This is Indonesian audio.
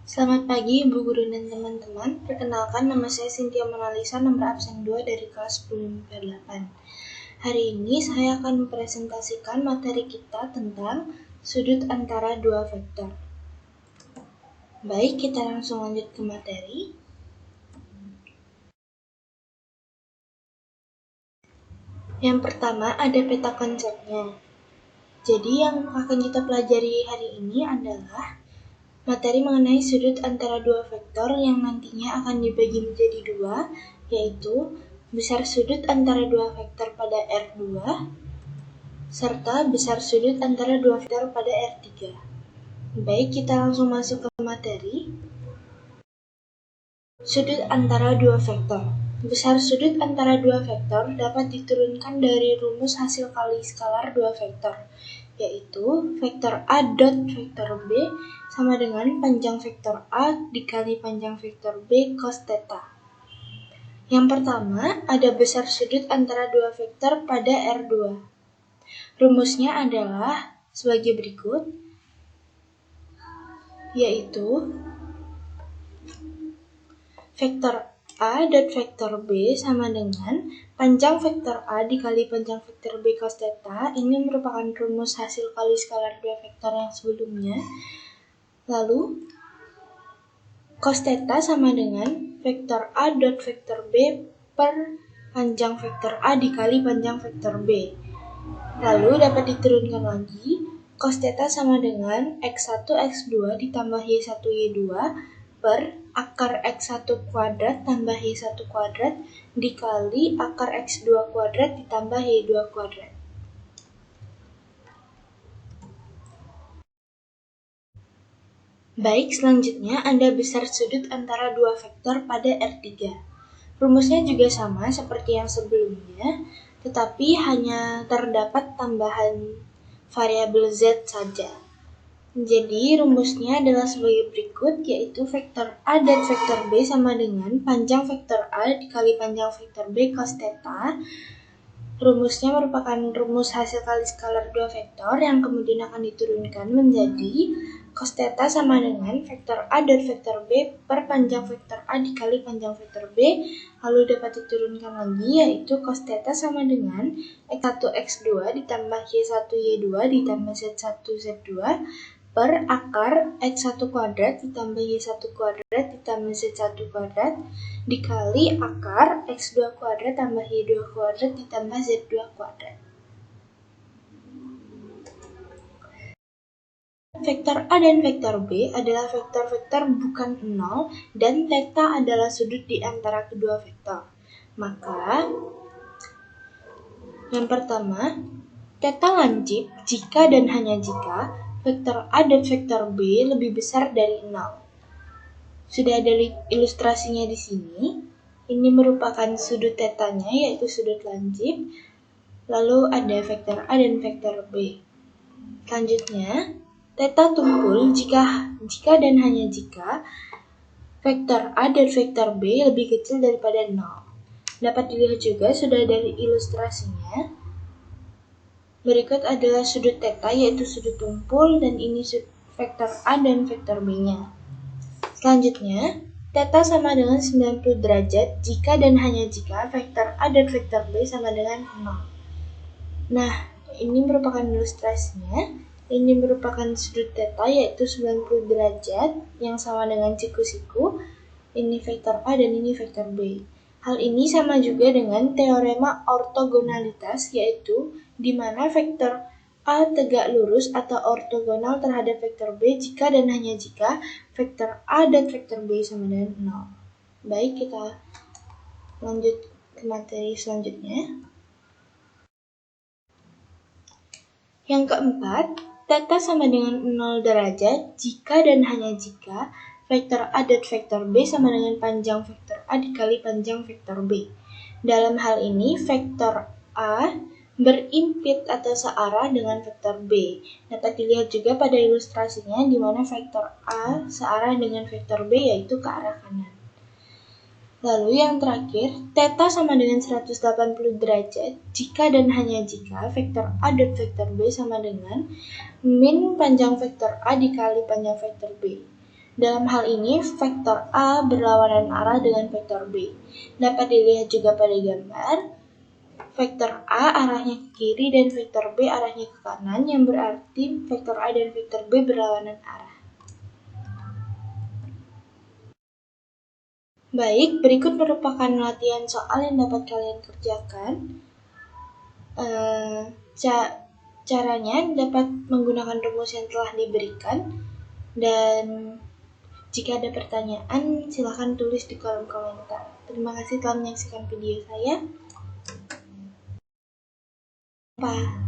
Selamat pagi Ibu Guru dan teman-teman. Perkenalkan, nama saya Cynthia Monalisa, nomor absen 2 dari kelas 10 MIPA 8. Hari ini saya akan mempresentasikan materi kita tentang sudut antara dua vektor. Baik, kita langsung lanjut ke materi. Yang pertama ada peta konsepnya. Jadi yang akan kita pelajari hari ini adalah materi mengenai sudut antara dua vektor yang nantinya akan dibagi menjadi dua, yaitu besar sudut antara dua vektor pada R2, serta besar sudut antara dua vektor pada R3. Baik, kita langsung masuk ke materi. Sudut antara dua vektor. Besar sudut antara dua vektor dapat diturunkan dari rumus hasil kali skalar dua vektor, yaitu vektor A dot vektor B sama dengan panjang vektor A dikali panjang vektor B cos theta. Yang pertama, ada besar sudut antara dua vektor pada R2. Rumusnya adalah sebagai berikut, yaitu vektor A dot vektor B sama dengan panjang vektor A dikali panjang vektor B cos theta. Ini merupakan rumus hasil kali skalar dua vektor yang sebelumnya. Lalu, cos theta sama dengan vektor A dot vektor B per panjang vektor A dikali panjang vektor B. Lalu dapat diturunkan lagi, cos theta sama dengan X1 X2 ditambah Y1 Y2 per akar X1 kuadrat tambah Y1 kuadrat dikali akar X2 kuadrat ditambah Y2 kuadrat. Baik, selanjutnya ada besar sudut antara dua vektor pada R3. Rumusnya juga sama seperti yang sebelumnya, tetapi hanya terdapat tambahan variabel Z saja. Jadi rumusnya adalah sebagai berikut, yaitu vektor A dan vektor B sama dengan panjang vektor A dikali panjang vektor B cos theta. Rumusnya merupakan rumus hasil kali skalar dua vektor yang kemudian akan diturunkan menjadi cos theta sama dengan vektor A dan vektor B per panjang vektor A dikali panjang vektor B, lalu dapat diturunkan lagi, yaitu cos theta sama dengan X1 X2 ditambah Y1 Y2 ditambah Z1 Z2 per akar X1 kuadrat ditambah Y1 kuadrat ditambah Z1 kuadrat dikali akar X2 kuadrat tambah Y2 kuadrat ditambah Z2 kuadrat. Vektor A dan vektor B adalah vektor-vektor bukan 0 dan theta adalah sudut di antara kedua vektor. Maka, yang pertama, theta lancip jika dan hanya jika vektor A dan vektor B lebih besar dari 0. Sudah ada ilustrasinya di sini. Ini merupakan sudut tetanya, yaitu sudut lancip. Lalu ada vektor A dan vektor B. Selanjutnya, theta tumpul jika dan hanya jika vektor A dan vektor B lebih kecil daripada 0. Dapat dilihat juga sudah dari ilustrasinya. Berikut adalah sudut theta, yaitu sudut tumpul, dan ini vektor A dan vektor B-nya. Selanjutnya, theta sama dengan 90 derajat jika dan hanya jika vektor A dan vektor B sama dengan 0. Nah, ini merupakan ilustrasinya. Ini merupakan sudut theta, yaitu 90 derajat yang sama dengan siku-siku. Ini vektor A dan ini vektor B. Hal ini sama juga dengan teorema ortogonalitas, yaitu di mana vektor A tegak lurus atau ortogonal terhadap vektor B jika dan hanya jika vektor A dan vektor B sama dengan 0. Baik, kita lanjut ke materi selanjutnya. Yang keempat, theta sama dengan 0 derajat jika dan hanya jika vektor A dan vektor B sama dengan panjang vektor A dikali panjang vektor B. Dalam hal ini, vektor A berimpit atau searah dengan vektor B. Dapat dilihat juga pada ilustrasinya di mana vektor A searah dengan vektor B, yaitu ke arah kanan. Lalu yang terakhir, theta sama dengan 180 derajat jika dan hanya jika vektor A dan vektor B sama dengan min panjang vektor A dikali panjang vektor B. Dalam hal ini, vektor A berlawanan arah dengan vektor B. Dapat dilihat juga pada gambar, vektor A arahnya ke kiri dan vektor B arahnya ke kanan, yang berarti vektor A dan vektor B berlawanan arah. Baik, berikut merupakan latihan soal yang dapat kalian kerjakan. Caranya dapat menggunakan rumus yang telah diberikan, dan jika ada pertanyaan silahkan tulis di kolom komentar. Terima kasih telah menyaksikan video saya. Bye.